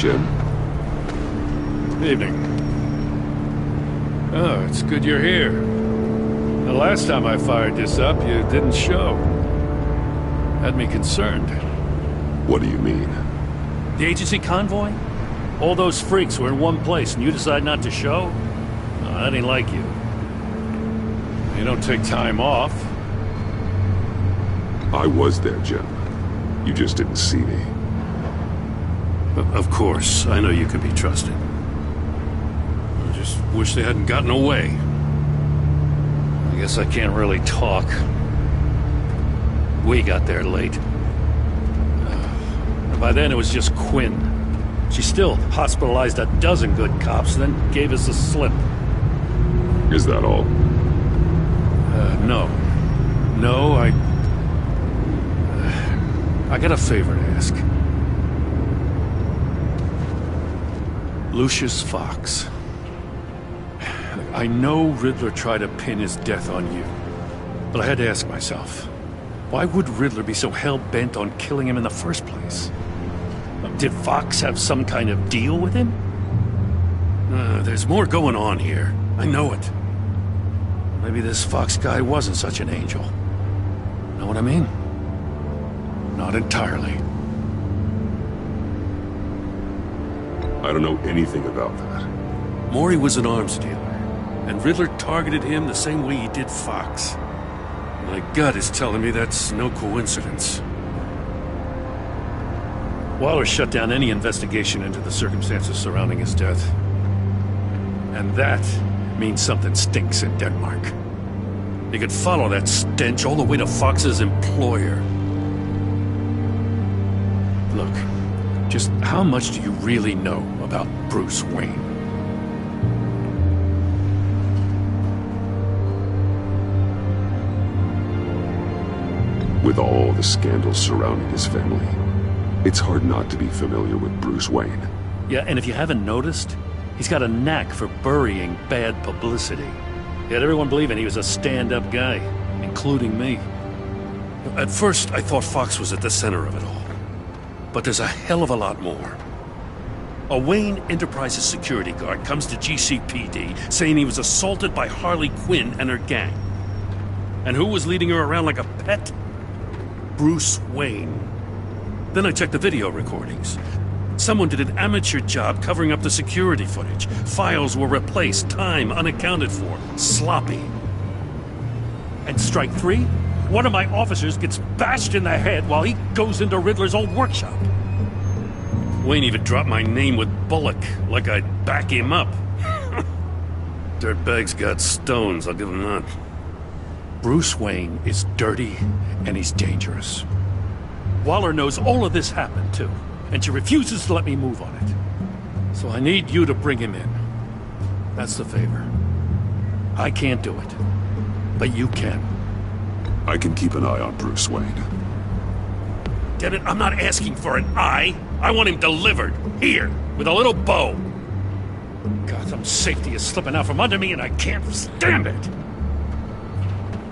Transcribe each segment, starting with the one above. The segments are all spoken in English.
Jim? Evening. Oh, it's good you're here. The last time I fired this up, you didn't show. Had me concerned. What do you mean? The agency convoy? All those freaks were in one place and you decide not to show? No, that ain't like you. You don't take time off. I was there, Jim. You just didn't see me. Of course, I know you can be trusted. I just wish they hadn't gotten away. I guess I can't really talk. We got there late. By then it was just Quinn. She still hospitalized a dozen good cops, then gave us the slip. Is that all? No. No, I got a favor to ask. Lucius Fox. I know Riddler tried to pin his death on you, but I had to ask myself, why would Riddler be so hell-bent on killing him in the first place? Did Fox have some kind of deal with him? There's more going on here. I know it. Maybe this Fox guy wasn't such an angel. Know what I mean? Not entirely. I don't know anything about that. Maury was an arms dealer, and Riddler targeted him the same way he did Fox. My gut is telling me that's no coincidence. Waller shut down any investigation into the circumstances surrounding his death. And that means something stinks in Denmark. You could follow that stench all the way to Fox's employer. Look, just how much do you really know about Bruce Wayne? With all the scandals surrounding his family, it's hard not to be familiar with Bruce Wayne. Yeah, and if you haven't noticed, he's got a knack for burying bad publicity. He had everyone believing he was a stand-up guy, including me. At first, I thought Fox was at the center of it all. But there's a hell of a lot more. A Wayne Enterprises security guard comes to GCPD saying he was assaulted by Harley Quinn and her gang. And who was leading her around like a pet? Bruce Wayne. Then I checked the video recordings. Someone did an amateur job covering up the security footage. Files were replaced, time unaccounted for, sloppy. And strike three? One of my officers gets bashed in the head while he goes into Riddler's old workshop. Wayne even dropped my name with Bullock, like I'd back him up. Dirtbag's got stones, I'll give him that. Bruce Wayne is dirty, and he's dangerous. Waller knows all of this happened, too, and she refuses to let me move on it. So I need you to bring him in. That's the favor. I can't do it, but you can. I can keep an eye on Bruce Wayne. Damn it, I'm not asking for an eye. I want him delivered, here, with a little bow. Gotham's safety is slipping out from under me and I can't stand it.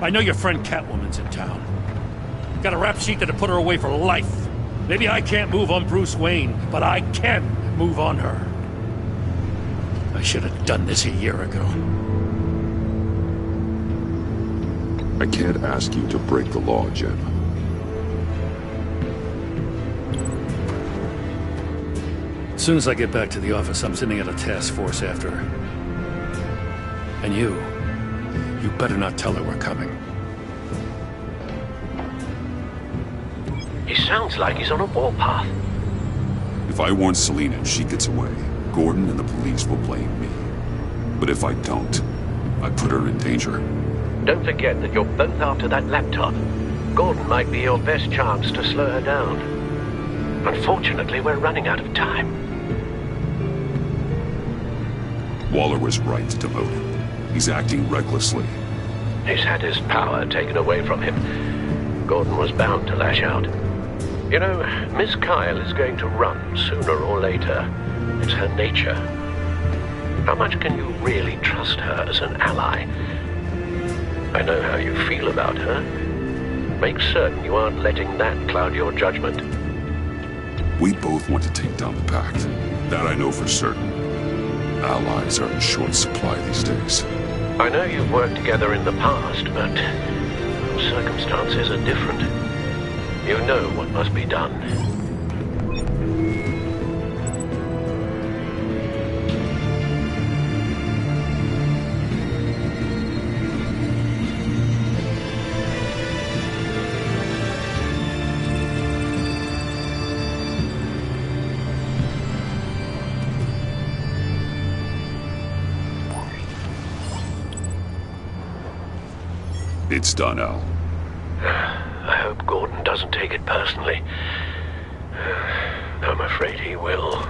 I know your friend Catwoman's in town. Got a rap sheet that'll put her away for life. Maybe I can't move on Bruce Wayne, but I can move on her. I should have done this a year ago. I can't ask you to break the law, Jim. As soon as I get back to the office, I'm sending out a task force after her. And you better not tell her we're coming. He sounds like he's on a warpath. If I warn Selina and she gets away, Gordon and the police will blame me. But if I don't, I put her in danger. Don't forget that you're both after that laptop. Gordon might be your best chance to slow her down. Unfortunately, we're running out of time. Waller was right to demote him. He's acting recklessly. He's had his power taken away from him. Gordon was bound to lash out. You know, Miss Kyle is going to run sooner or later. It's her nature. How much can you really trust her as an ally? I know how you feel about her. Make certain you aren't letting that cloud your judgment. We both want to take down the Pact. That I know for certain. Allies are in short supply these days. I know you've worked together in the past, but circumstances are different. You know what must be done. It's done, Al. I hope Gordon doesn't take it personally. I'm afraid he will.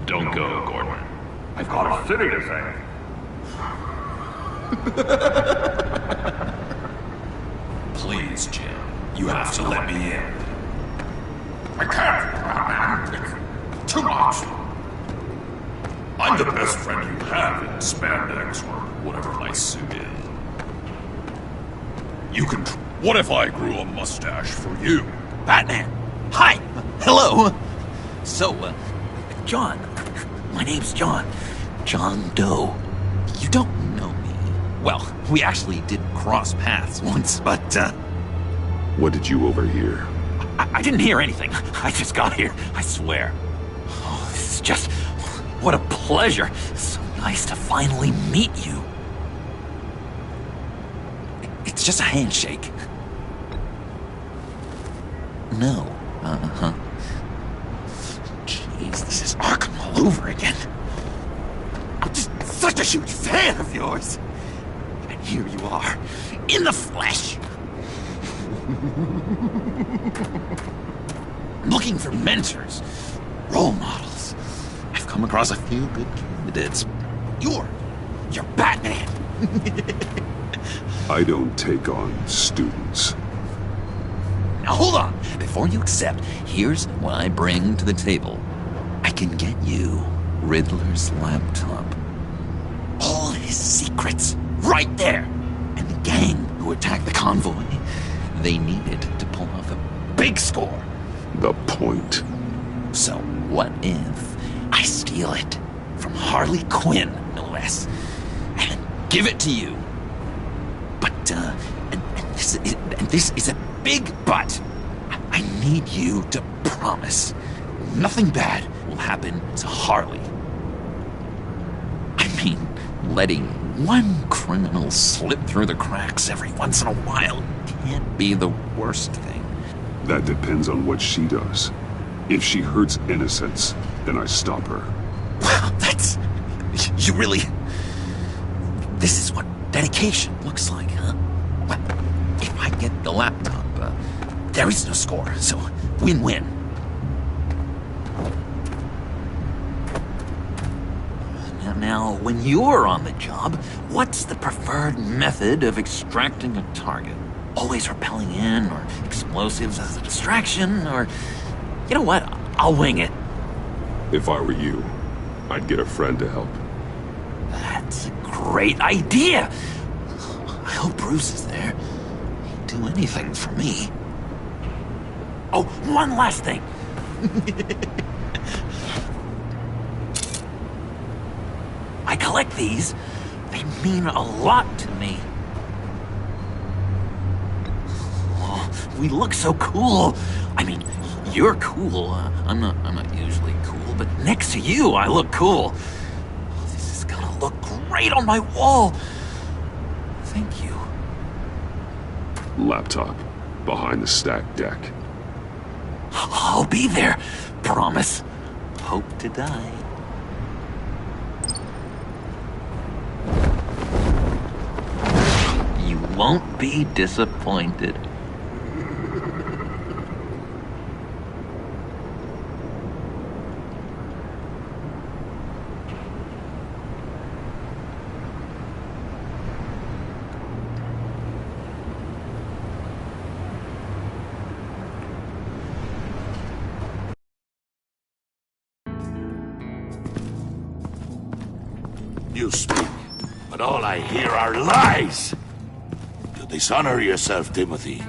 Don't go, Gordon. I've got a city to save. Please, Jim. You have to let me in. I can't. It's too much. I'm the best friend you have in spandex or whatever my suit is. You can... What if I grew a mustache for you? Batman! Hi! Hello! So, John. My name's John. John Doe. You don't know me. Well, we actually did cross paths once, but, What did you overhear? I didn't hear anything. I just got here, I swear. Oh, this is just... What a pleasure. So nice to finally meet you. It's just a handshake. No. Uh-huh. Jeez, this is Arkham all over again. I'm just such a huge fan of yours. And here you are, in the flesh. Looking for mentors, role models. I've come across a few good candidates. You're Batman. I don't take on students. Now hold on. Before you accept, here's what I bring to the table. I can get you Riddler's laptop. All his secrets, right there. And the gang who attacked the convoy, they needed to pull off a big score. The point. So what if I steal it from Harley Quinn, no less, and give it to you? But, and this is a big but. I need you to promise nothing bad will happen to Harley. I mean, letting one criminal slip through the cracks every once in a while can't be the worst thing. That depends on what she does. If she hurts innocents, then I stop her. Wow, that's... You really... This is what dedication looks like, huh? Well, if I get the laptop, there is no score, so win-win. Now, when you're on the job, what's the preferred method of extracting a target? Always rappelling in, or explosives as a distraction, or... You know what? I'll wing it. If I were you, I'd get a friend to help. That's a great idea! I hope Bruce is there. He'd do anything for me. Oh, one last thing! I collect these. They mean a lot to me. Oh, we look so cool. I mean, you're cool. I'm not usually cool, but next to you, I look cool. Oh, this is gonna look great on my wall. Thank you. Laptop. Behind the stacked deck. I'll be there. Promise. Hope to die. You won't be disappointed. You speak, but all I hear are lies. You dishonor yourself, Timothy.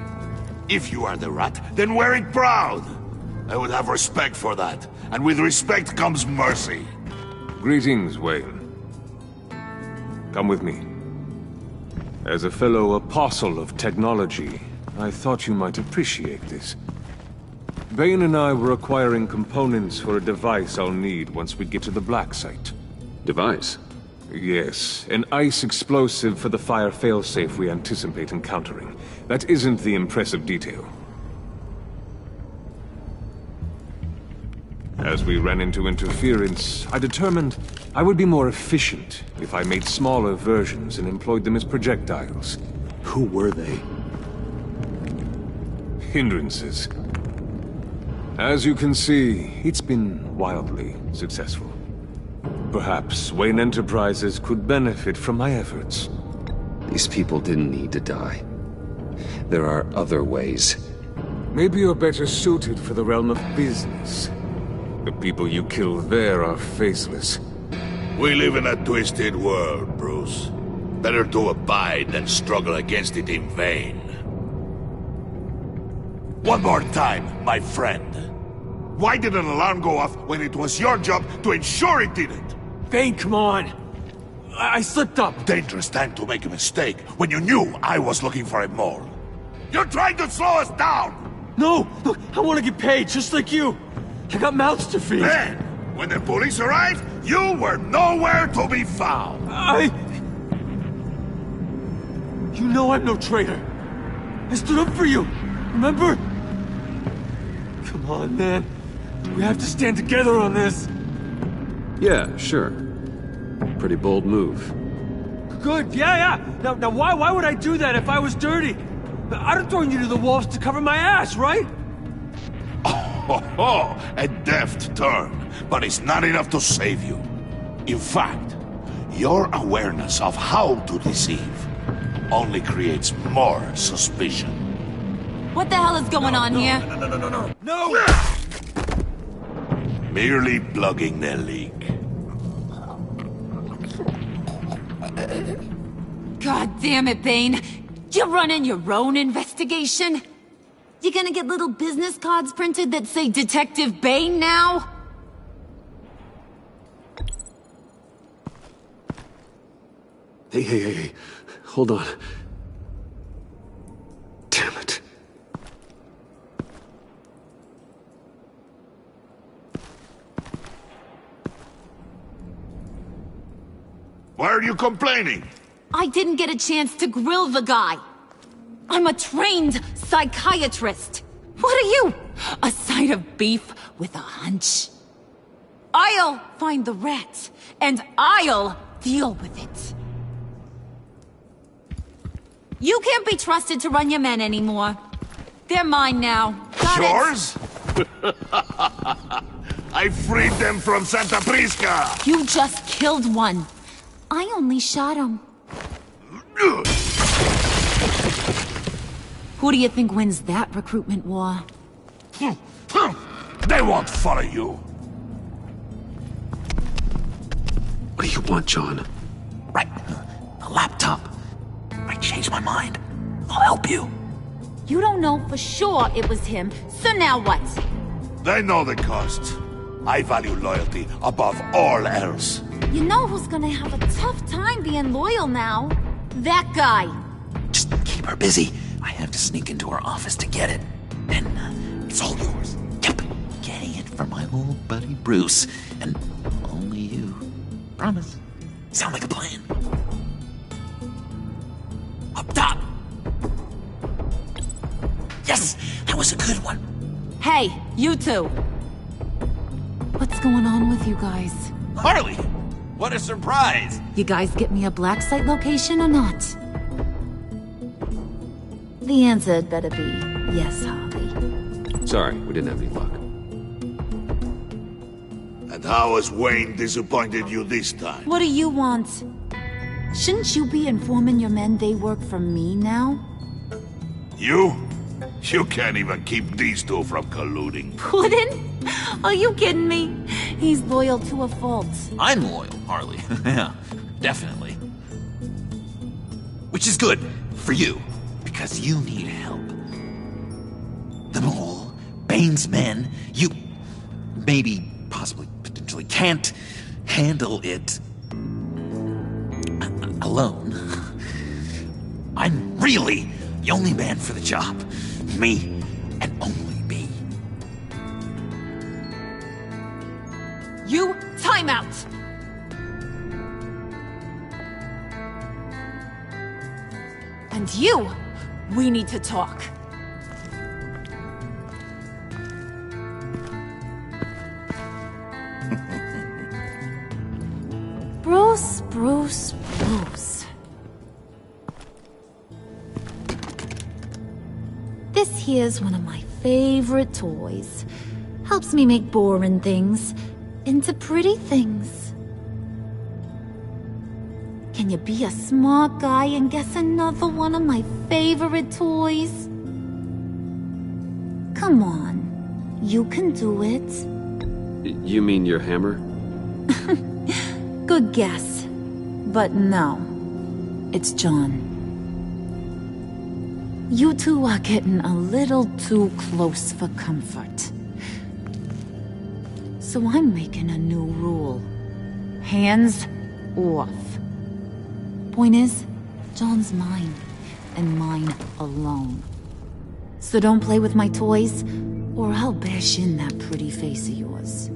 If you are the rat, then wear it proud. I would have respect for that. And with respect comes mercy. Greetings, Wayne. Come with me. As a fellow apostle of technology, I thought you might appreciate this. Bane and I were acquiring components for a device I'll need once we get to the Black Site. Device? Yes, an ice explosive for the fire failsafe we anticipate encountering. That isn't the impressive detail. As we ran into interference, I determined I would be more efficient if I made smaller versions and employed them as projectiles. Who were they? Hindrances. As you can see, it's been wildly successful. Perhaps Wayne Enterprises could benefit from my efforts. These people didn't need to die. There are other ways. Maybe you're better suited for the realm of business. The people you kill there are faceless. We live in a twisted world, Bruce. Better to abide than struggle against it in vain. One more time, my friend. Why did an alarm go off when it was your job to ensure it didn't? Bane, come on! I slipped up! Dangerous time to make a mistake when you knew I was looking for a mole. You're trying to slow us down! No! Look, I want to get paid, just like you! I got mouths to feed! Then, when the police arrived, you were nowhere to be found! You know I'm no traitor! I stood up for you! Remember? Come on, man. We have to stand together on this! Yeah, sure. Pretty bold move. Good, yeah. Now why would I do that if I was dirty? I'd have thrown you to the wolves to cover my ass, right? Oh, a deft turn, but it's not enough to save you. In fact, your awareness of how to deceive only creates more suspicion. What the hell is going on here? No! Merely plugging the leak. God damn it, Bane. You're running your own investigation? You gonna get little business cards printed that say Detective Bane now? Hey. Hold on. Damn it. Why are you complaining? I didn't get a chance to grill the guy. I'm a trained psychiatrist. What are you? A side of beef with a hunch? I'll find the rat, and I'll deal with it. You can't be trusted to run your men anymore. They're mine now. Got Yours? I freed them from Santa Prisca! it? You just killed one. I only shot him. Who do you think wins that recruitment war? They won't follow you. What do you want, John? Right. A laptop. I changed my mind. I'll help you. You don't know for sure it was him, so now what? They know the cost. I value loyalty above all else. You know who's gonna have a tough time being loyal now? That guy. Just keep her busy. I have to sneak into her office to get it. And it's all yours. Yep. Getting it for my old buddy Bruce. And only you. Promise. Sound like a plan. Up top. Yes! That was a good one. Hey, you two. What's going on with you guys? Harley! What a surprise! You guys get me a black site location or not? The answer had better be yes, Harley. Sorry, we didn't have any luck. And how has Wayne disappointed you this time? What do you want? Shouldn't you be informing your men they work for me now? You? You can't even keep these two from colluding. Puddin'? Are you kidding me? He's loyal to a fault. I'm loyal, Harley. Yeah, definitely. Which is good for you, because you need help. them all. Bane's men. You maybe, possibly, potentially can't handle it alone. I'm really the only man for the job. Me and only me. You, time out! And you, we need to talk. Bruce. This here's one of my favorite toys. Helps me make boring things into pretty things. Can you be a smart guy and guess another one of my favorite toys? Come on, you can do it. You mean your hammer? Good guess. But no, it's John. You two are getting a little too close for comfort. So I'm making a new rule. Hands off. Point is, John's mine, and mine alone. So don't play with my toys, or I'll bash in that pretty face of yours.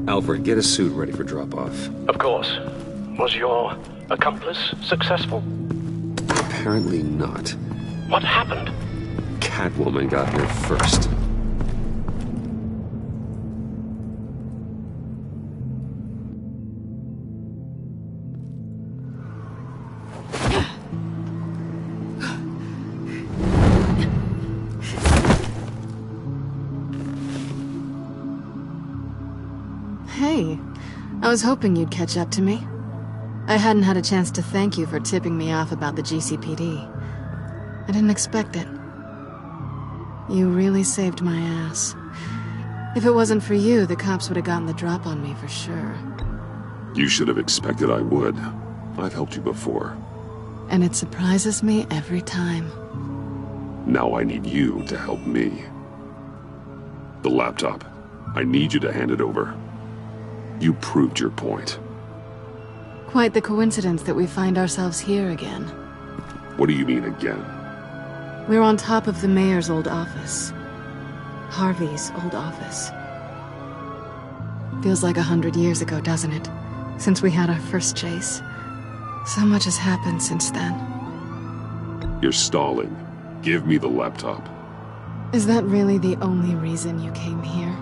Alfred, get a suit ready for drop-off. Of course. Was your accomplice successful? Apparently not. What happened? Catwoman got here first. Hey, I was hoping you'd catch up to me. I hadn't had a chance to thank you for tipping me off about the GCPD. I didn't expect it. You really saved my ass. If it wasn't for you, the cops would have gotten the drop on me for sure. You should have expected I would. I've helped you before. And it surprises me every time. Now I need you to help me. The laptop. I need you to hand it over. You proved your point. Quite the coincidence that we find ourselves here again. What do you mean again? We're on top of the mayor's old office. Harvey's old office. Feels like 100 years ago, doesn't it? Since we had our first chase. So much has happened since then. You're stalling. Give me the laptop. Is that really the only reason you came here?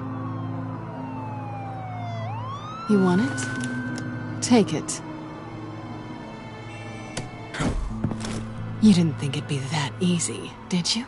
You want it? Take it. You didn't think it'd be that easy, did you?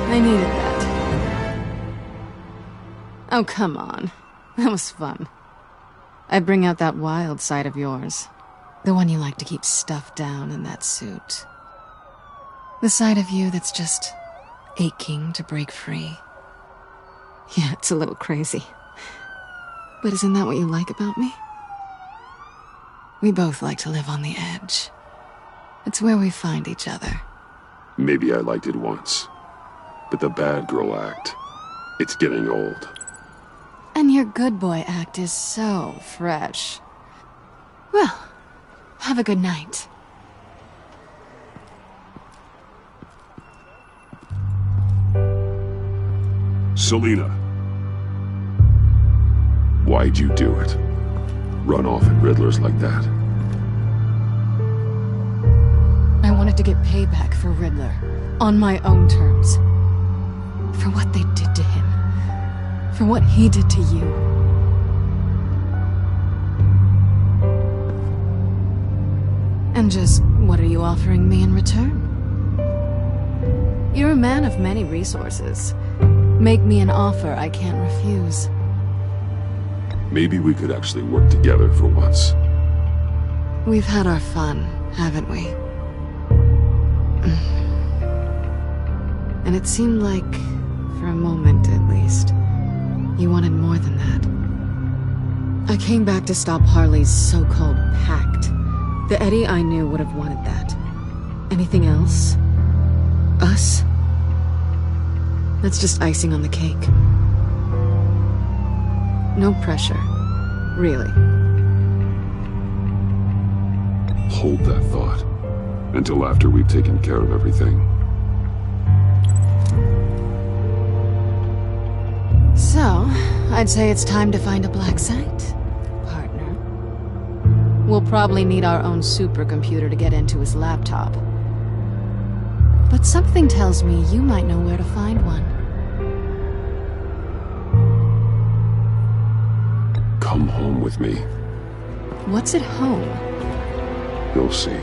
I needed that. Oh, come on. That was fun. I bring out that wild side of yours. The one you like to keep stuffed down in that suit. The side of you that's just aching to break free. Yeah, it's a little crazy. But isn't that what you like about me? We both like to live on the edge. It's where we find each other. Maybe I liked it once. But the bad girl act, it's getting old. And your good boy act is so fresh. Well, have a good night. Selina. Why'd you do it? Run off at Riddlers like that? I wanted to to get payback for Riddler. On my own terms. For what they did to him. For what he did to you. And just what are you offering me in return? You're a man of many resources. Make me an offer I can't refuse. Maybe we could actually work together for once. We've had our fun, haven't we? And it seemed like, for a moment at least, you wanted more than that. I came back to stop Harley's so-called pact. The Eddie I knew would have wanted that. Anything else? Us? That's just icing on the cake. No pressure. Really. Hold that thought. Until after we've taken care of everything. So, I'd say it's time to find a black site, partner. We'll probably need our own supercomputer to get into his laptop. But something tells me you might know where to find one. Come home with me. What's at home? You'll see.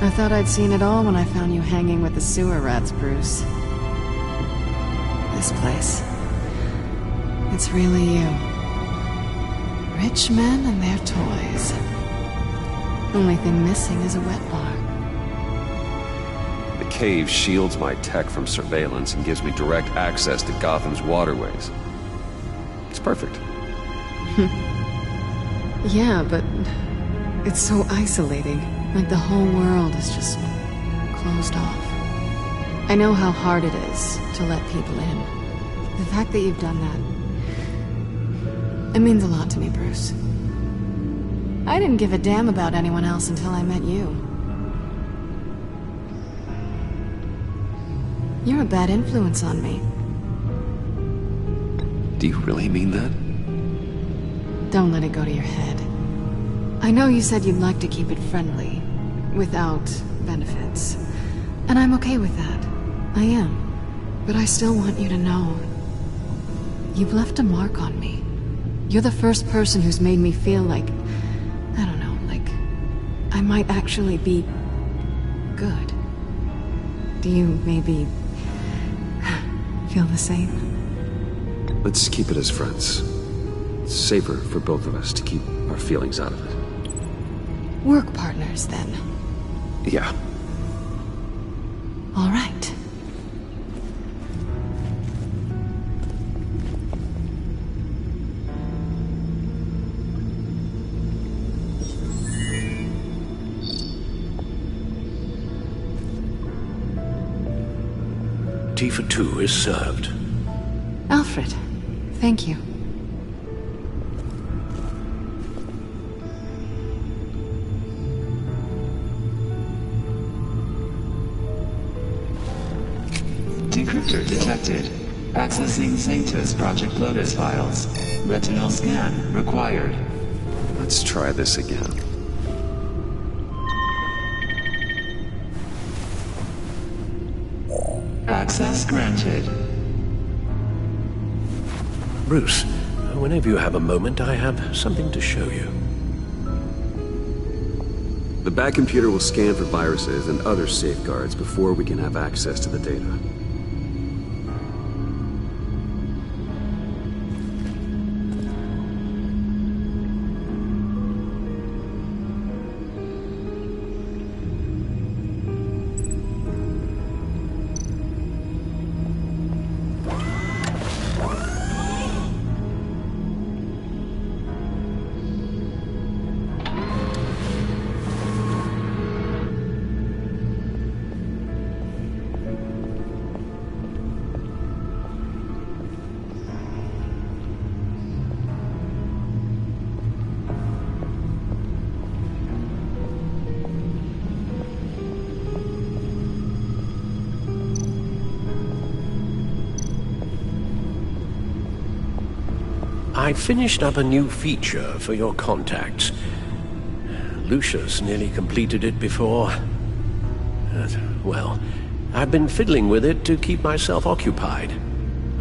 I thought I'd seen it all when I found you hanging with the sewer rats, Bruce. This place. It's really you. Rich men and their toys. Only thing missing is a wet bar. The cave shields my tech from surveillance and gives me direct access to Gotham's waterways. It's perfect. Yeah, but it's so isolating. Like the whole world is just closed off. I know how hard it is to let people in. The fact that you've done that, it means a lot to me, Bruce. I didn't give a damn about anyone else until I met you. You're a bad influence on me. Do you really mean that? Don't let it go to your head. I know you said you'd like to keep it friendly, without benefits. And I'm okay with that. I am. But I still want you to know. You've left a mark on me. You're the first person who's made me feel like... I don't know, like... I might actually be... good. Do you maybe... feel the same? Let's keep it as friends. It's safer for both of us to keep our feelings out of it. Work partners, then. Yeah. All right. Tea for two is served. Alfred, thank you. Decryptor detected. Accessing Sanctus Project Lotus files. Retinal scan required. Let's try this again. Access granted. Bruce, whenever you have a moment, I have something to show you. The back computer will scan for viruses and other safeguards before we can have access to the data. I finished up a new feature for your contacts. Lucius nearly completed it before. Well, I've been fiddling with it to keep myself occupied.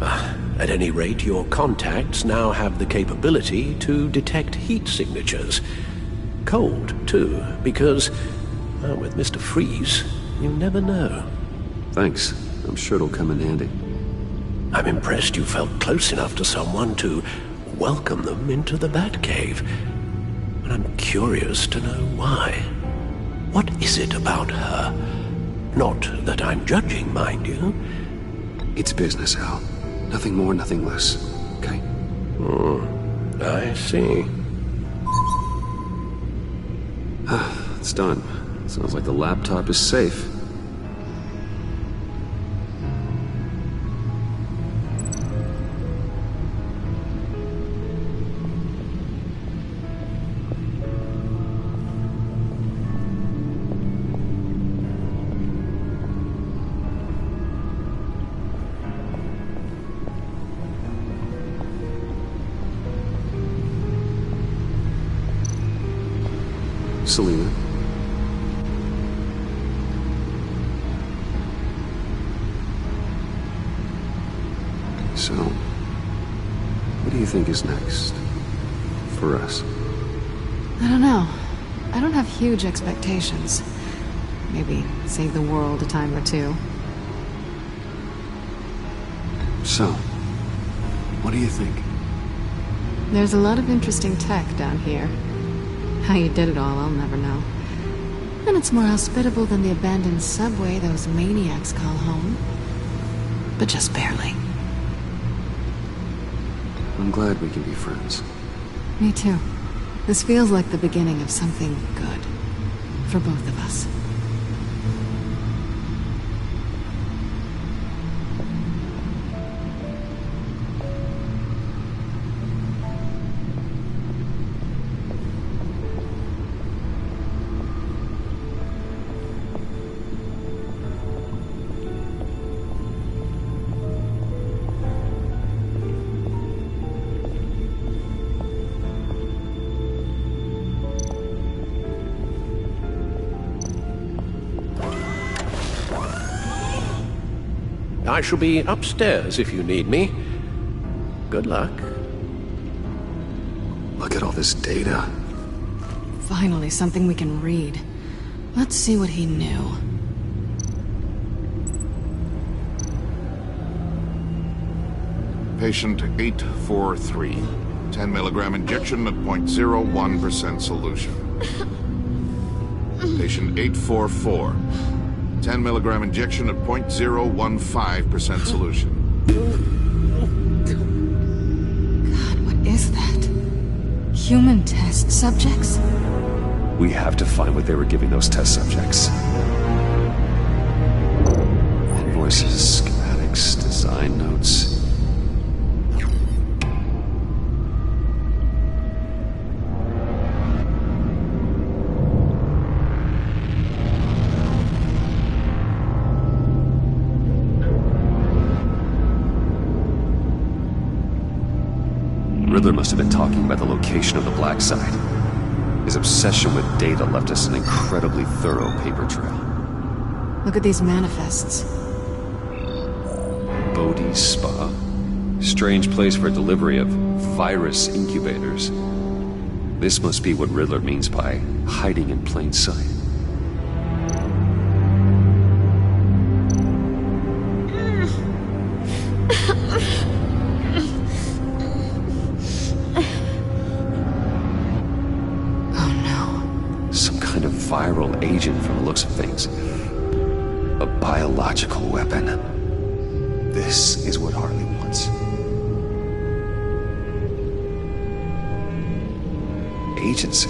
At any rate, your contacts now have the capability to detect heat signatures. Cold, too, because, with Mr. Freeze, you never know. Thanks. I'm sure it'll come in handy. I'm impressed you felt close enough to someone to welcome them into the Batcave. But I'm curious to know why. What is it about her? Not that I'm judging, mind you. It's business, Al. Nothing more, nothing less. Okay? I see. It's done. Sounds like the laptop is safe. Selena. So, what do you think is next? For us? I don't know. I don't have huge expectations. Maybe save the world a time or two. So, what do you think? There's a lot of interesting tech down here. How you did it all, I'll never know. And it's more hospitable than the abandoned subway those maniacs call home. But just barely. I'm glad we can be friends. Me too. This feels like the beginning of something good. For both of us. I shall be upstairs if you need me. Good luck. Look at all this data. Finally, something we can read. Let's see what he knew. Patient 843. 10 milligram injection at 0.01% solution. Patient 844. 10 milligram injection at 0.015% solution. God, what is that? Human test subjects? We have to find what they were giving those test subjects. Invoices, schematics, design notes. Riddler must have been talking about the location of the black site. His obsession with data left us an incredibly thorough paper trail. Look at these manifests. Bodhi's Spa. Strange place for delivery of virus incubators. This must be what Riddler means by hiding in plain sight. Viral agent from the looks of things. A biological weapon. This is what Harley wants. Agency.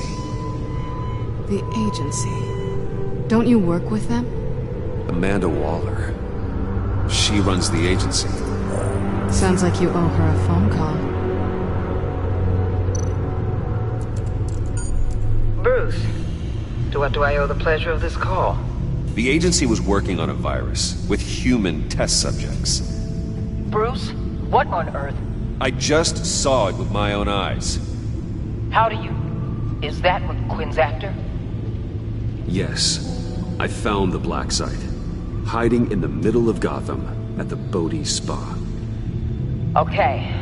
The agency. Don't you work with them? Amanda Waller. She runs the agency. Sounds like you owe her a phone call. Bruce. To what do I owe the pleasure of this call? The agency was working on a virus with human test subjects. Bruce? What on earth? I just saw it with my own eyes. How do you... Is that what Quinn's after? Yes. I found the black site. Hiding in the middle of Gotham at the Bodhi Spa. Okay.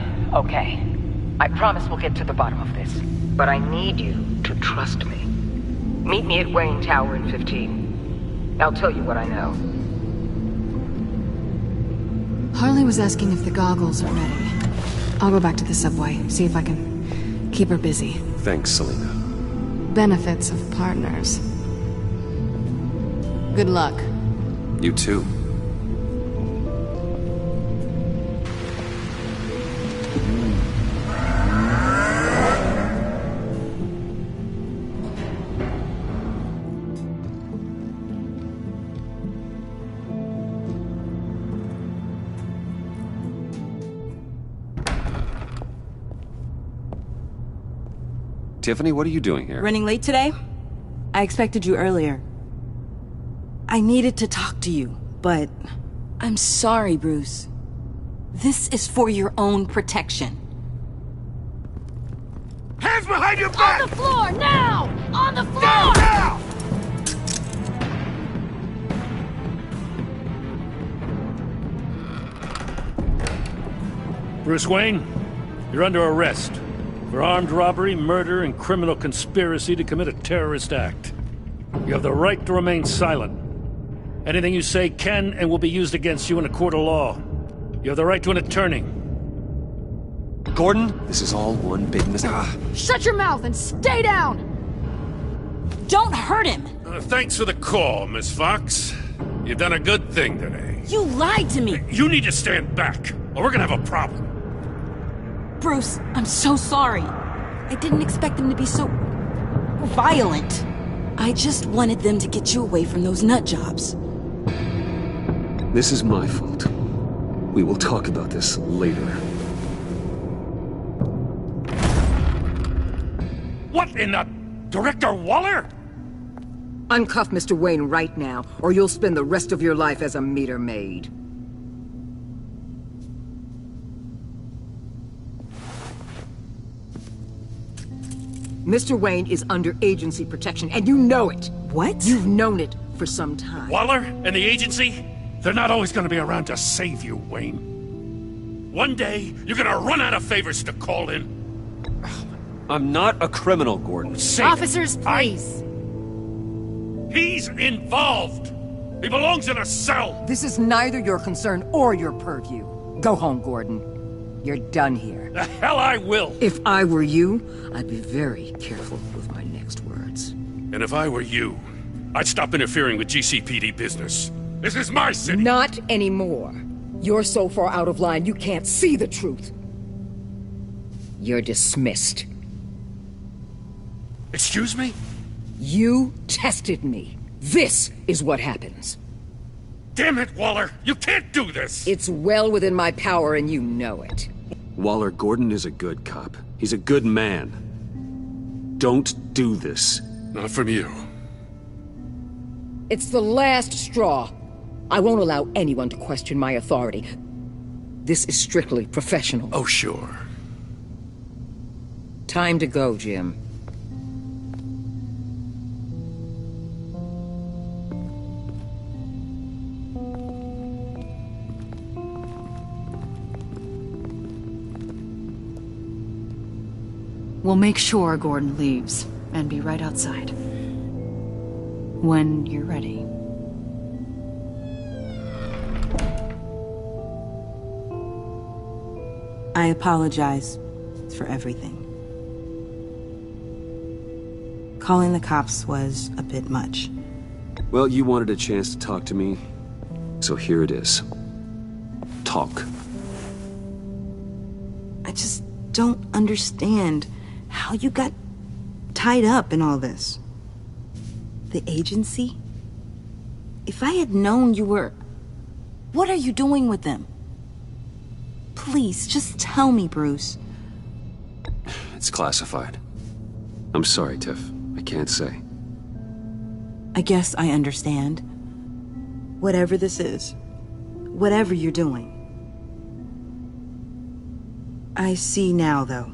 I promise we'll get to the bottom of this. But I need you to trust me. Meet me at Wayne Tower in 15. I'll tell you what I know. Harley was asking if the goggles are ready. I'll go back to the subway, see if I can keep her busy. Thanks, Selena. Benefits of partners. Good luck. You too. Tiffany, what are you doing here? Running late today? I expected you earlier. I needed to talk to you, but... I'm sorry, Bruce. This is for your own protection. Hands behind your back! On the floor, now! On the floor! Now! Bruce Wayne, you're under arrest for armed robbery, murder, and criminal conspiracy to commit a terrorist act. You have the right to remain silent. Anything you say can and will be used against you in a court of law. You have the right to an attorney. Gordon, this is all one big Shut your mouth and stay down! Don't hurt him! Thanks for the call, Miss Fox. You've done a good thing today. You lied to me! You need to stand back, or we're gonna have a problem. Bruce, I'm so sorry. I didn't expect them to be so... violent. I just wanted them to get you away from those nut jobs. This is my fault. We will talk about this later. What in the... Director Waller? Uncuff Mr. Wayne right now, or you'll spend the rest of your life as a meter maid. Mr. Wayne is under agency protection, and you know it. What? You've known it for some time. Waller and the agency? They're not always gonna be around to save you, Wayne. One day, you're gonna run out of favors to call in. I'm not a criminal, Gordon. Officers, please. He's involved! He belongs in a cell! This is neither your concern or your purview. Go home, Gordon. You're done here. The hell I will! If I were you, I'd be very careful with my next words. And if I were you, I'd stop interfering with GCPD business. This is my city! Not anymore. You're so far out of line you can't see the truth. You're dismissed. Excuse me? You tested me. This is what happens. Damn it, Waller! You can't do this! It's well within my power and you know it. Waller, Gordon is a good cop. He's a good man. Don't do this. Not from you. It's the last straw. I won't allow anyone to question my authority. This is strictly professional. Oh, sure. Time to go, Jim. We'll make sure Gordon leaves, and be right outside. When you're ready. I apologize for everything. Calling the cops was a bit much. Well, you wanted a chance to talk to me, so here it is. Talk. I just don't understand how you got tied up in all this. The agency? If I had known you were... What are you doing with them? Please, just tell me, Bruce. It's classified. I'm sorry, Tiff. I can't say. I guess I understand. Whatever this is, whatever you're doing, I see now, though.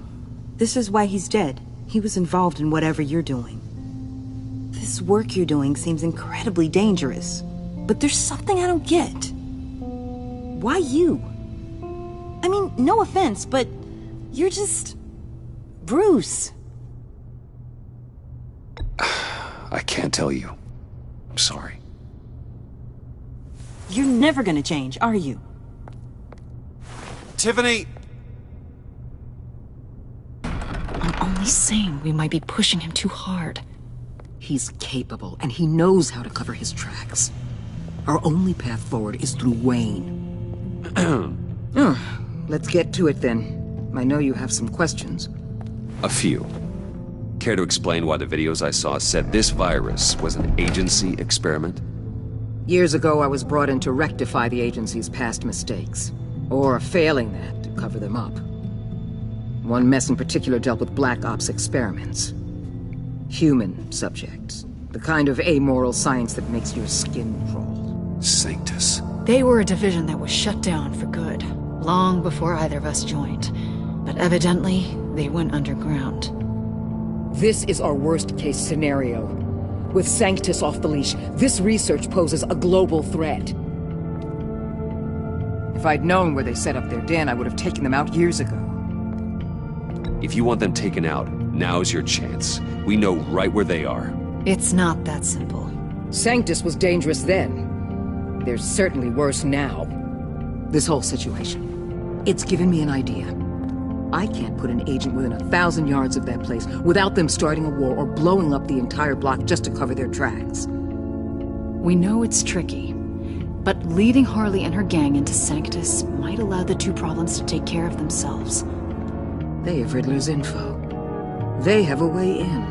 This is why he's dead. He was involved in whatever you're doing. This work you're doing seems incredibly dangerous. But there's something I don't get. Why you? I mean, no offense, but you're just... Bruce. I can't tell you. I'm sorry. You're never gonna change, are you? Tiffany! I'm only saying we might be pushing him too hard. He's capable, and he knows how to cover his tracks. Our only path forward is through Wayne. Let's get to it then. I know you have some questions. A few. Care to explain why the videos I saw said this virus was an agency experiment? Years ago, I was brought in to rectify the agency's past mistakes. Or, failing that, to cover them up. One mess in particular dealt with Black Ops experiments. Human subjects. The kind of amoral science that makes your skin crawl. Sanctus. They were a division that was shut down for good, long before either of us joined. But evidently, they went underground. This is our worst-case scenario. With Sanctus off the leash, this research poses a global threat. If I'd known where they set up their den, I would have taken them out years ago. If you want them taken out, now's your chance. We know right where they are. It's not that simple. Sanctus was dangerous then. They're certainly worse now. This whole situation, it's given me an idea. I can't put an agent within 1,000 yards of that place without them starting a war or blowing up the entire block just to cover their tracks. We know it's tricky, but leading Harley and her gang into Sanctus might allow the two problems to take care of themselves. They have Riddler's info. They have a way in.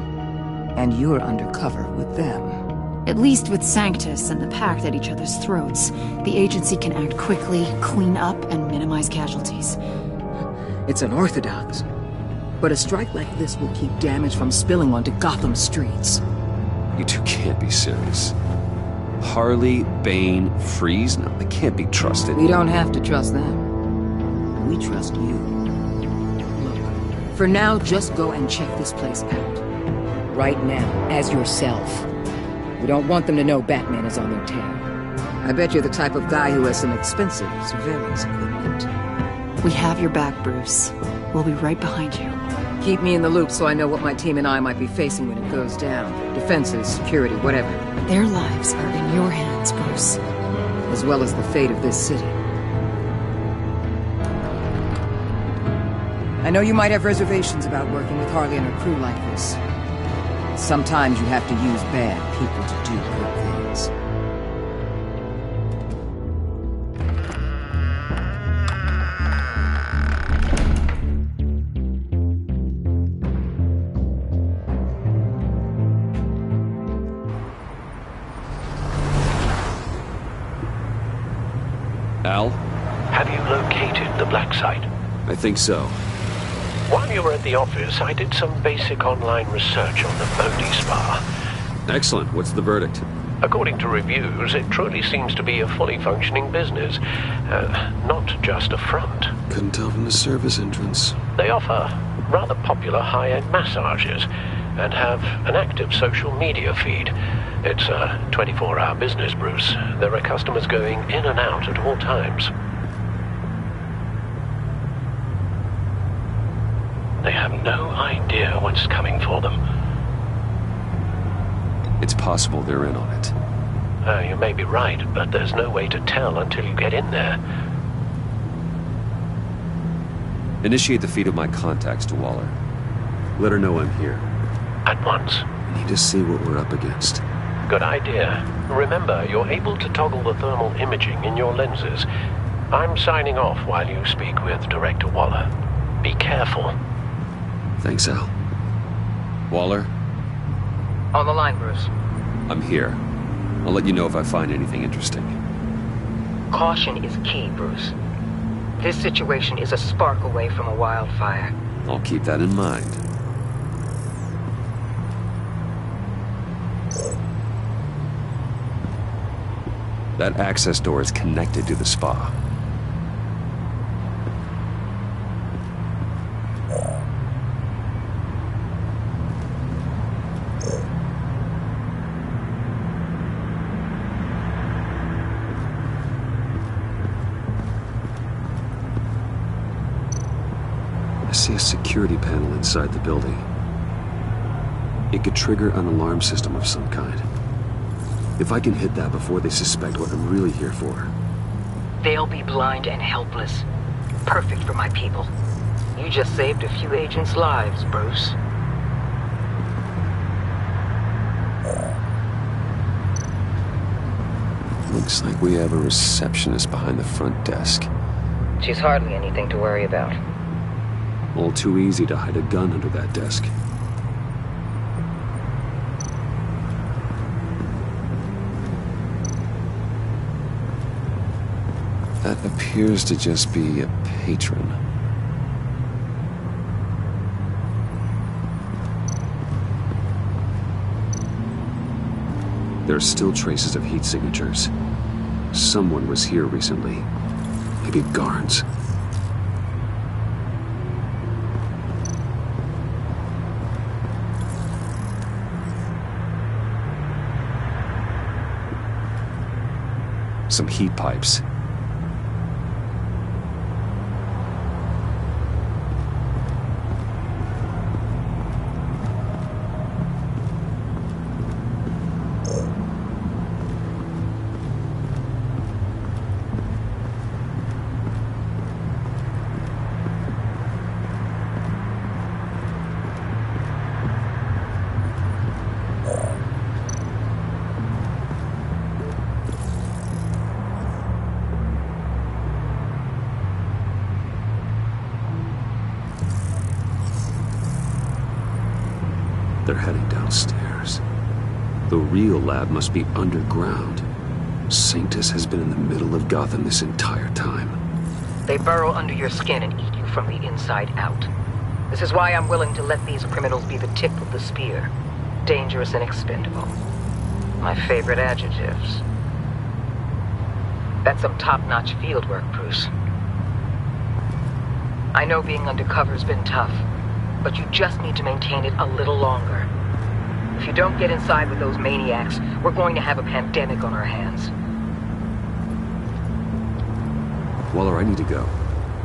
And you're undercover with them. At least with Sanctus and the Pact at each other's throats, the agency can act quickly, clean up, and minimize casualties. It's unorthodox, but a strike like this will keep damage from spilling onto Gotham streets. You two can't be serious. Harley, Bane, Freeze? No, they can't be trusted. We don't have to trust them. We trust you. Look, for now, just go and check this place out. Right now, as yourself. We don't want them to know Batman is on their tail. I bet you're the type of guy who has some expensive surveillance equipment. We have your back, Bruce. We'll be right behind you. Keep me in the loop so I know what my team and I might be facing when it goes down. Defenses, security, whatever. Their lives are in your hands, Bruce. As well as the fate of this city. I know you might have reservations about working with Harley and her crew like this. Sometimes you have to use bad people to do good things. Al? Have you located the black site? I think so. While you were at the office, I did some basic online research on the Bodhi Spa. Excellent. What's the verdict? According to reviews, it truly seems to be a fully functioning business, not just a front. Couldn't tell from the service entrance. They offer rather popular high-end massages and have an active social media feed. It's a 24-hour business, Bruce. There are customers going in and out at all times. They have no idea what's coming for them. It's possible they're in on it. You may be right, but there's no way to tell until you get in there. Initiate the feed of my contacts to Waller. Let her know I'm here. At once. I need to see what we're up against. Good idea. Remember, you're able to toggle the thermal imaging in your lenses. I'm signing off while you speak with Director Waller. Be careful. Thanks, Al. Waller? On the line, Bruce. I'm here. I'll let you know if I find anything interesting. Caution is key, Bruce. This situation is a spark away from a wildfire. I'll keep that in mind. That access door is connected to the spa. see a security panel inside the building. It could trigger an alarm system of some kind. If I can hit that before they suspect what I'm really here for. They'll be blind and helpless. Perfect for my people. You just saved a few agents' lives, Bruce. Looks like we have a receptionist behind the front desk. She's hardly anything to worry about. All too easy to hide a gun under that desk. That appears to just be a patron. There are still traces of heat signatures. Someone was here recently. Maybe guards. Some heat pipes. They're heading downstairs. The real lab must be underground. Sanctus has been in the middle of Gotham this entire time. They burrow under your skin and eat you from the inside out. This is why I'm willing to let these criminals be the tip of the spear. Dangerous and expendable. My favorite adjectives. That's some top-notch field work, Bruce. I know being undercover's been tough, but you just need to maintain it a little longer. If you don't get inside with those maniacs, we're going to have a pandemic on our hands. Waller, I need to go.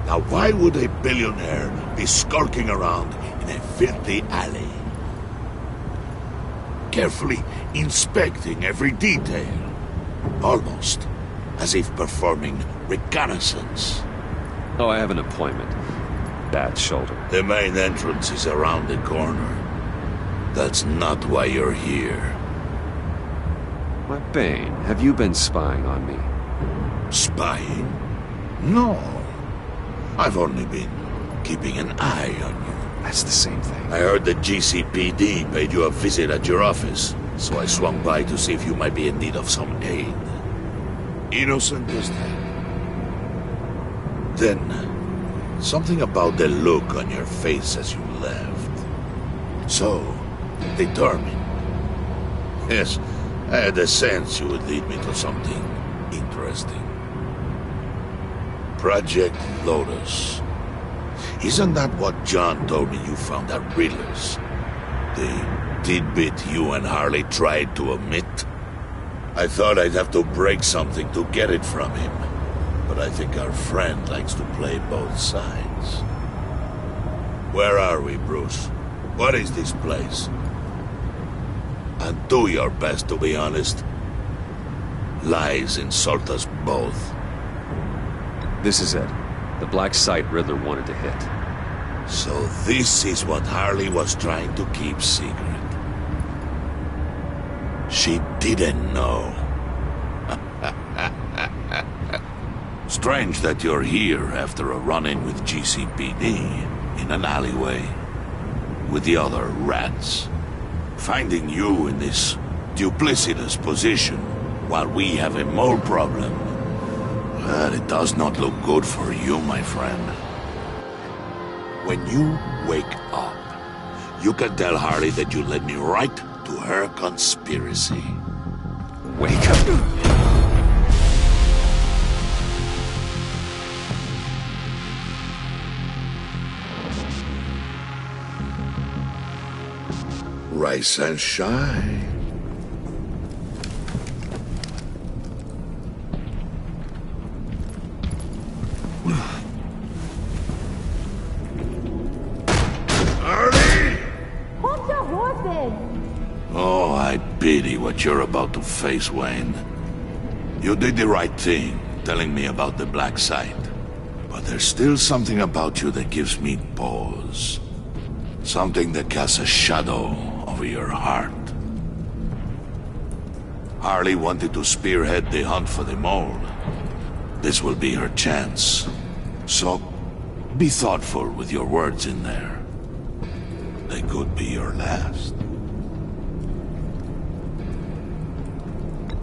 Now why would a billionaire be skulking around in a filthy alley? Carefully inspecting every detail. Almost as if performing reconnaissance. Oh, I have an appointment. Bad shoulder. The main entrance is around the corner. That's not why you're here. My Bane, have you been spying on me? Spying? No. I've only been keeping an eye on you. That's the same thing. I heard the GCPD paid you a visit at your office, so I swung by to see if you might be in need of some aid. Innocent as that. Then, something about the look on your face as you left. So, determined. Yes, I had a sense you would lead me to something interesting. Project Lotus. Isn't that what John told me you found at Riddler's? The tidbit you and Harley tried to omit? I thought I'd have to break something to get it from him. But I think our friend likes to play both sides. Where are we, Bruce? What is this place? And do your best to be honest. Lies insult us both. This is it. The black site Riddler wanted to hit. So this is what Harley was trying to keep secret. She didn't know. Strange that you're here after a run-in with GCPD in an alleyway with the other rats. Finding you in this duplicitous position while we have a mole problem. Well, it does not look good for you, my friend. When you wake up, you can tell Harley that you led me right to her conspiracy. Wake up. Rise and shine. pity what you're about to face, Wayne. You did the right thing, telling me about the black site. But there's still something about you that gives me pause. Something that casts a shadow over your heart. Harley wanted to spearhead the hunt for the mole. This will be her chance. So, be thoughtful with your words in there. They could be your last.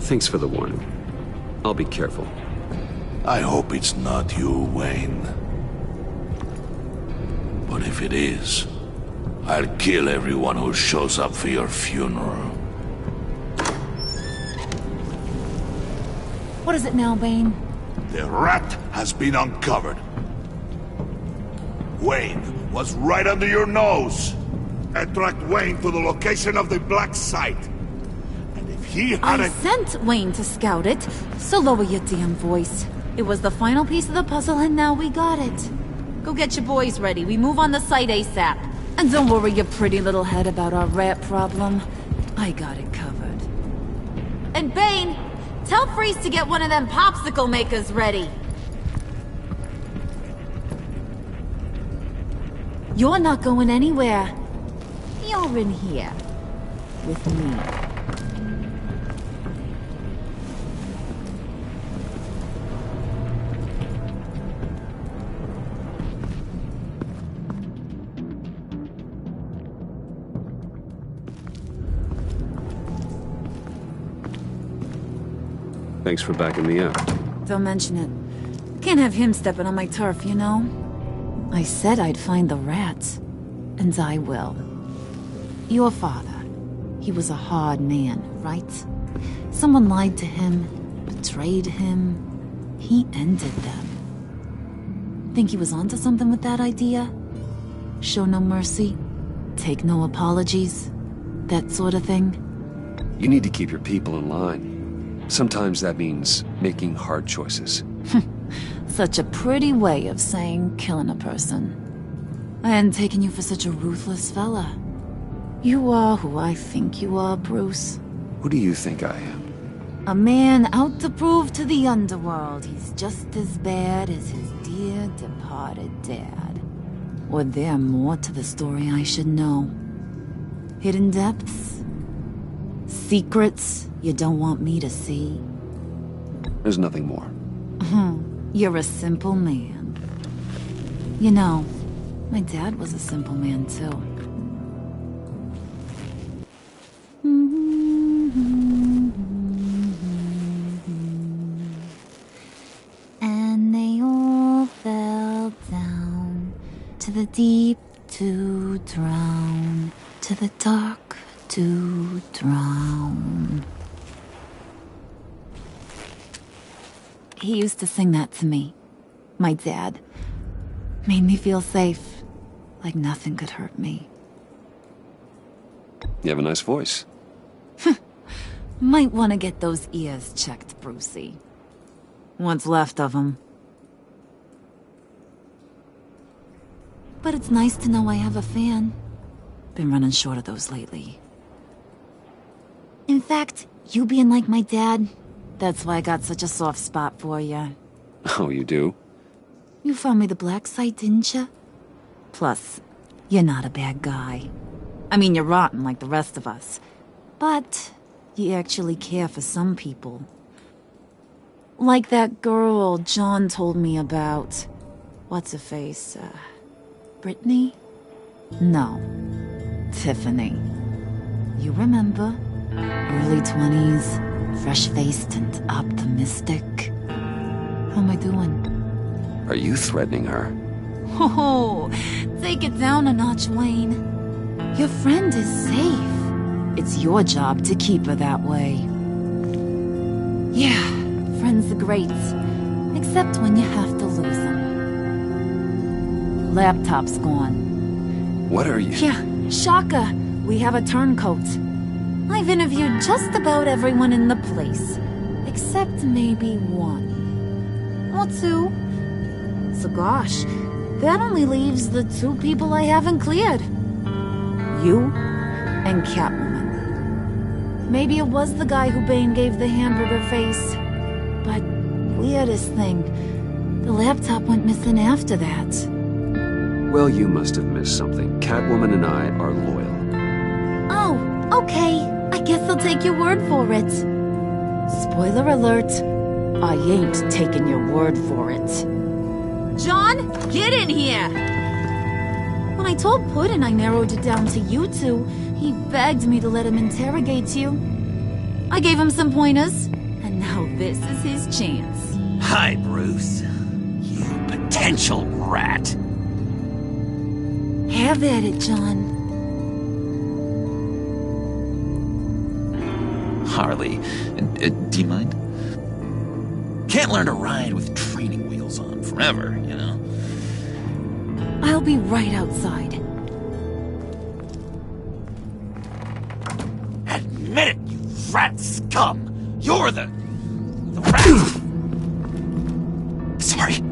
Thanks for the warning. I'll be careful. I hope it's not you, Wayne. But if it is, I'll kill everyone who shows up for your funeral. What is it now, Bane? The rat has been uncovered. Wayne was right under your nose. Attract Wayne to the location of the black site. And if he hadn't... I sent Wayne to scout it, so lower your damn voice. It was the final piece of the puzzle and now we got it. Go get your boys ready. We move on the site ASAP. And don't worry your pretty little head about our rat problem. I got it covered. And Bane, tell Freeze to get one of them popsicle makers ready. You're not going anywhere. You're in here. With me. Thanks for backing me up. Don't mention it. Can't have him stepping on my turf, you know? I said I'd find the rats. And I will. Your father. He was a hard man, right? Someone lied to him, betrayed him. He ended them. Think he was onto something with that idea? Show no mercy? Take no apologies? That sort of thing? You need to keep your people in line. Sometimes that means making hard choices. Such a pretty way of saying killing a person. I hadn't taken you for such a ruthless fella. You are who I think you are, Bruce. Who do you think I am? A man out to prove to the underworld he's just as bad as his dear departed dad. Or there more to the story I should know. Hidden depths? Secrets you don't want me to see? There's nothing more. You're a simple man. You know, my dad was a simple man, too. And they all fell down to the deep to drown, to the dark to drown. He used to sing that to me. My dad. Made me feel safe. Like nothing could hurt me. You have a nice voice. Might want to get those ears checked, Brucey. What's left of them. But it's nice to know I have a fan. Been running short of those lately. In fact, you being like my dad, that's why I got such a soft spot for you. Oh, you do? You found me the black site, didn't you? Plus, you're not a bad guy. I mean, you're rotten like the rest of us. But you actually care for some people. Like that girl John told me about. What's her face? Brittany? No. Tiffany. You remember? Early 20s, fresh-faced and optimistic. How am I doing? Are you threatening her? Oh, take it down a notch, Wayne. Your friend is safe. It's your job to keep her that way. Yeah, friends are great. Except when you have to lose them. Laptop's gone. What are you... Yeah, shocker. We have a turncoat. I've interviewed just about everyone in the place. Except maybe one. Or two. So gosh, that only leaves the two people I haven't cleared. You and Catwoman. Maybe it was the guy who Bane gave the hamburger face. But weirdest thing, the laptop went missing after that. Well, you must have missed something. Catwoman and I are loyal. Oh, okay. I guess I'll take your word for it. Spoiler alert, I ain't taking your word for it. John, get in here! When I told Puddin' I narrowed it down to you two, he begged me to let him interrogate you. I gave him some pointers, and now this is his chance. Hi, Bruce. You potential rat. Have at it, John. Harley, do you mind? Can't learn to ride with training wheels on forever, you know? I'll be right outside. Admit it, you rat scum! You're the rat! Sorry,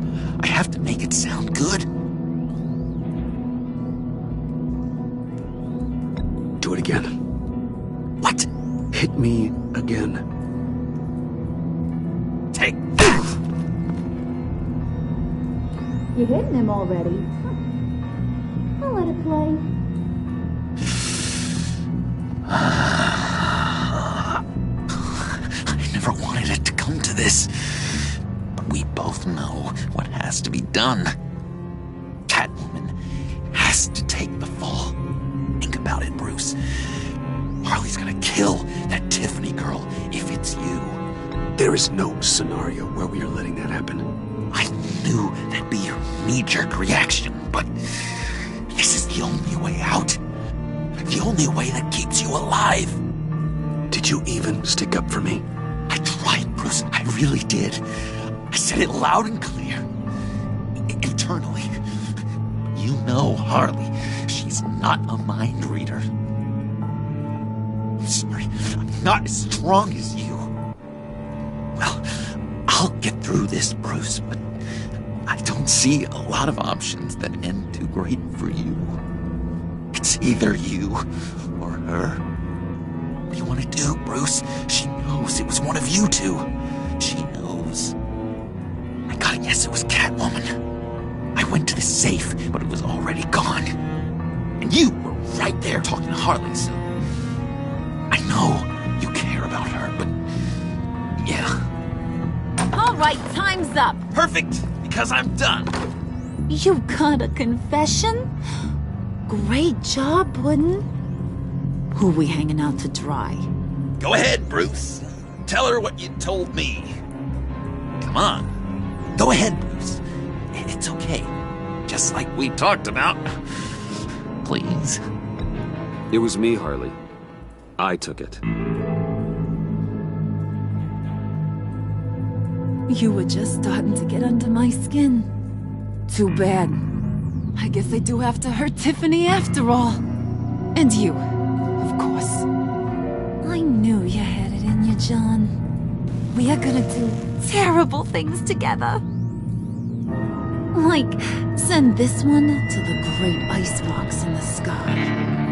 I have to make it sound good. Do it again. What? Hit me again. Take that! You're hitting him already. I'll let it play. I never wanted it to come to this. But we both know what has to be done. Catwoman has to take the fall. Think about it, Bruce. Harley's gonna kill that Tiffany girl if it's you. There is no scenario where we are letting that happen. I knew that'd be your knee-jerk reaction, but this is the only way out. The only way that keeps you alive. Did you even stick up for me? I tried, Bruce. I really did. I said it loud and clear. Internally. You know Harley. She's not a mind reader. I'm sorry. I'm not as strong as you. Well, I'll get through this, Bruce, but I don't see a lot of options that end too great for you. It's either you or her. What do you want to do, Bruce? She knows it was one of you two. She knows. I gotta guess it was Catwoman. I went to the safe, but it was already gone. And you were right there talking to Harley, so I know you care about her, but yeah. All right, time's up. Perfect, because I'm done. You got a confession? Great job, Puddin'. Who we hanging out to dry? Go ahead, Bruce. Tell her what you told me. Come on. Go ahead, Bruce. It's okay. Just like we talked about. Please. It was me, Harley. I took it. You were just starting to get under my skin. Too bad. I guess I do have to hurt Tiffany after all. And you, of course. I knew you had it in you, John. We are gonna do terrible things together. Like, send this one to the great icebox in the sky.